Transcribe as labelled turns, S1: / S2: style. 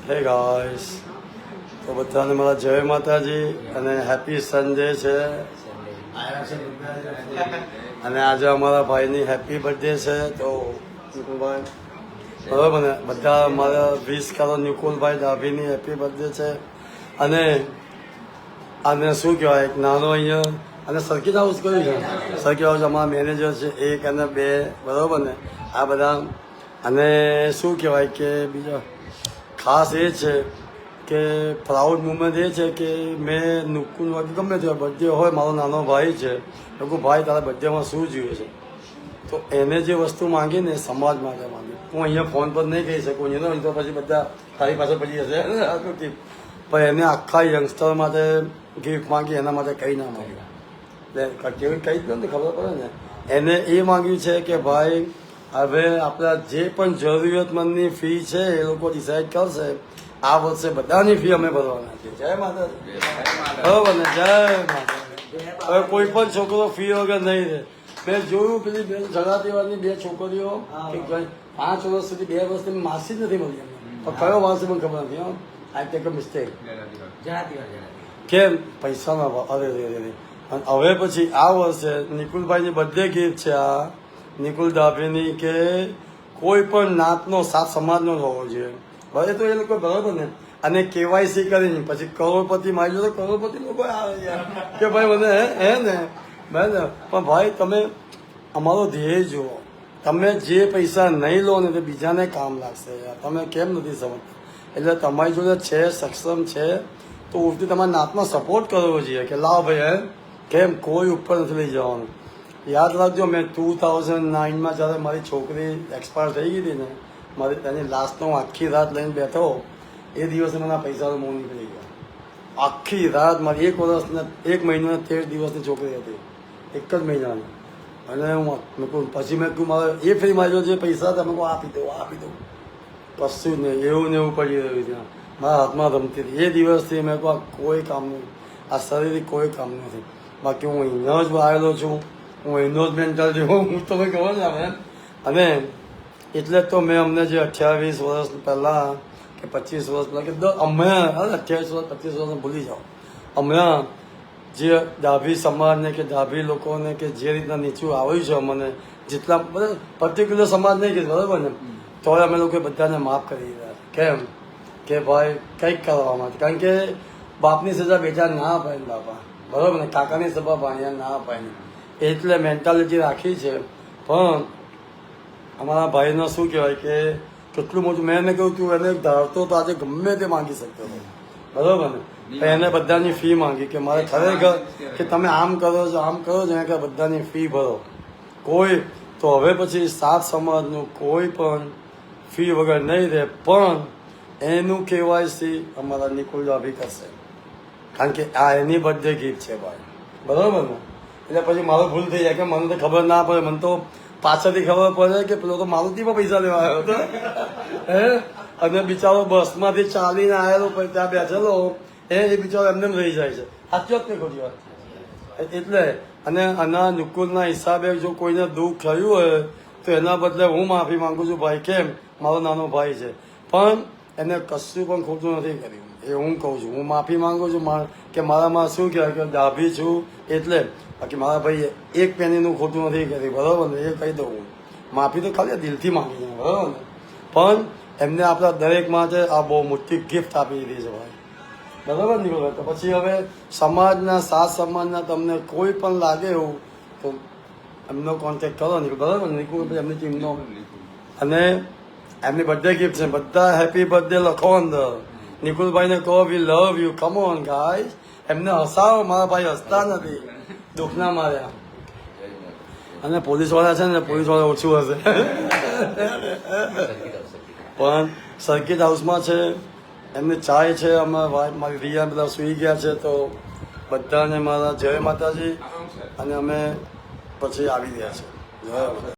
S1: હે ગાઈસ, તો બધાને મારા જય માતાજી અને હેપી સન્ડે છે. અને આજે અમારા ભાઈની હેપી બર્થડે છે. તો નિકુલભાઈ બરાબર ને, બધા મારા 20 કરો નિકુલભાઈ ડાભીની હેપી બર્થડે છે. અને આને શું કહેવાય, એક નાનો અહીંયા અને સર્કિટ હાઉસ કયું છે? સર્કિટ હાઉસ અમારા મેનેજર છે 1 અને 2, બરાબર ને, આ બધા. અને શું કહેવાય કે બીજા ખાસ એ છે કે પ્રાઉડ મુમેન્ટ એ છે કે મેં નુકુલ ગમે તે બર્થડે હોય, મારો નાનો ભાઈ છે, લોકો ભાઈ તારા બર્થડેમાં શું જોઈએ છે, તો એને જે વસ્તુ માંગી ને સમાજ માટે માંગી. હું અહીંયા ફોન પર નહીં કહી શકું, એનો તો પછી બધા તારી પાસે પડી જશે પણ એને આખા યંગસ્ટર માટે ગિફ્ટ માંગી, એના માટે કંઈ ના માંગ્યું. એટલે કેવી કંઈ જ નથી ખબર પડે ને. એને એ માંગ્યું છે કે ભાઈ હવે આપણા જે પણ જરૂરિયાતમંદની ફી છે એ લોકો ડિસાઈડ કરશે. આ વર્ષે બધાની ફી અમે ભરવાના છીએ. જય માતાજી, બરાબર ને, જય માતાજી. હવે કોઈ પણ છોકરો ફી વગર નહીં રહે. મેં જોયું પેલી બે જગાતીવારની 2 છોકરીઓ કે 5 વર્ષ સુધી 2 વર્ષથી માસી જ નથી મળી એમને. પણ કયો વાસ મને ખબર નથી. I take a mistake. કેમ? પૈસાના ભાવ. અરે અને હવે પછી આ વર્ષે નિકુલભાઈની બર્થડે ગિફ્ટ છે આ નિકુલ ડાભીની કે કોઈ પણ નાતનો સાત સમાજનો જ હોવો જોઈએ. ભલે તો એ લોકો બરાબર ને. અને કેવાયસી કરીને પછી કરોડપતિ મારી તો કરોડપતિ લોકો આવે કે ભાઈ મને હે ને બરાબર. પણ ભાઈ તમે અમારો ધ્યેય જુઓ. તમે જે પૈસા નહીં લો ને તે બીજાને કામ લાગશે યાર. તમે કેમ નથી સમજતા? એટલે તમારી જોડે છે, સક્ષમ છે, તો ઉલટી તમારા નાતનો સપોર્ટ કરવો જોઈએ કે લાવ ભાઈ હે કેમ કોઈ ઉપર નથી લઈ જવાનું. યાદ રાખજો, મેં 2009માં જ્યારે મારી છોકરી એક્સપાયર થઈ ગઈ હતી ને, મારી તેની લાસ્ટનો હું આખી રાત લઈને બેઠો, એ દિવસે મને પૈસાનો મોહ નીકળી ગયો. આખી રાત મારી 1 વર્ષ ને 1 મહિનો ને 13 દિવસની છોકરી હતી, એક જ મહિનાની. અને હું પછી મેં કહ્યું મારે એ ફ્રી મારી જે પૈસા હતા મેં આપી દઉં. કશું જ નહીં, એવું ને એવું પડી રહ્યું ત્યાં મારા હાથમાં રમતી હતી. એ દિવસથી મેં કહું કોઈ કામનું, આ શરીર કોઈ કામ નથી. બાકી હું અહીંયા જ આવેલો છું, હું એનો જ મેન્ટલ છું, હું તમને ખબર છે આપણે. અને એટલે તો મેં અમને જે 28 વર્ષ પહેલાં કે 25 વર્ષ પહેલાં કે હમણાં 28 વર્ષ 25 વર્ષ ભૂલી જાઓ, હમણાં જે ડાભી સમાજને કે ડાભી લોકોને કે જે રીતના નીચું આવ્યું છે અમને, જેટલા બધા પર્ટિક્યુલર સમાજ નહીં કે બરાબર ને, તો અમે લોકો બધાને માફ કરી દીધા. કેમ કે ભાઈ કંઈક કરવા માટે. કારણ કે બાપની સજા બેટા ના અપાય ને બાપા, બરાબર ને, કાકાની સભા ભાણિયા ના અપાય ને, એટલે મેન્ટાલિટી રાખી છે. પણ અમારા ભાઈનો શું કહેવાય કે કેટલું મોટું મેં એને કહ્યું તું એને ધારતો તો આજે ગમે તે માંગી શકતો હતો, બરાબર ને. એને બધાની ફી માંગી કે મારે ખરેખર કે તમે આમ કરો છો આમ કરો છો કે બધાની ફી ભરો. કોઈ તો હવે પછી સાત સમાજનું કોઈ પણ ફી વગર નહીં રહે. પણ એનું કેવાયસી અમારા નિકુલ ડાભી કરશે, કારણ કે આ એની બર્થડે ગિફ્ટ છે ભાઈ, બરાબર ને. એટલે પછી મારો ભૂલ થઈ જાય કે મને તો ખબર ના પડે. મને તો પાછળથી ખબર પડે કે પેલો તો મારુતિમાં પૈસા લેવા આવ્યો હતો હે, અને બિચારો બસમાંથી ચાલીને આવેલો ત્યાં બેઠેલો એ બિચારો એમને રહી જાય છે. સાચી વાત નહીં ખોટી વાત? એટલે અને આના નિકુલના હિસાબે જો કોઈને દુઃખ થયું હોય તો એના બદલે હું માફી માંગુ છું ભાઈ. કેમ? મારો નાનો ભાઈ છે, પણ એને કશું પણ ખોટું નથી કર્યું એ હું કહું છું. હું માફી માંગુ છું કે મારામાં શું કહેવાય કે ડાભી છું એટલે. બાકી મારા ભાઈ એક પેનીનું ખોટું નથી કર્યું, બરાબર ને, એ કહી દઉં. માફી તો ખાલી દિલથી માંગી છે, બરાબર ને. પણ એમને આપણા દરેક માટે આ બહુ મોટી ગિફ્ટ આપી દીધી છે ભાઈ, બરાબર નીકળે. તો પછી હવે સમાજના સાત સમાજના તમને કોઈ પણ લાગે એવું તો એમનો કોન્ટેક્ટ કરો નીકળ, બરાબર નીકળ એમની ટીમનો. અને એમની બર્થડે ગિફ્ટ છે, બધા હેપી બર્થડે લખો અંદર. નિકુલભાઈને કહો we love you, come on guys. એમને હસાવો, મારા ભાઈ હસતા નથી, દુઃખના માર્યા. અને પોલીસવાળા છે ને, પોલીસવાળા ઓછું હશે પણ સર્કિટ હાઉસમાં છે. એમની ચાય છે, અમારા મારી રિયા બધા સૂઈ ગયા છે. તો બધાને મારા જય માતાજી. અને અમે પછી આવી ગયા છે. જય માતા.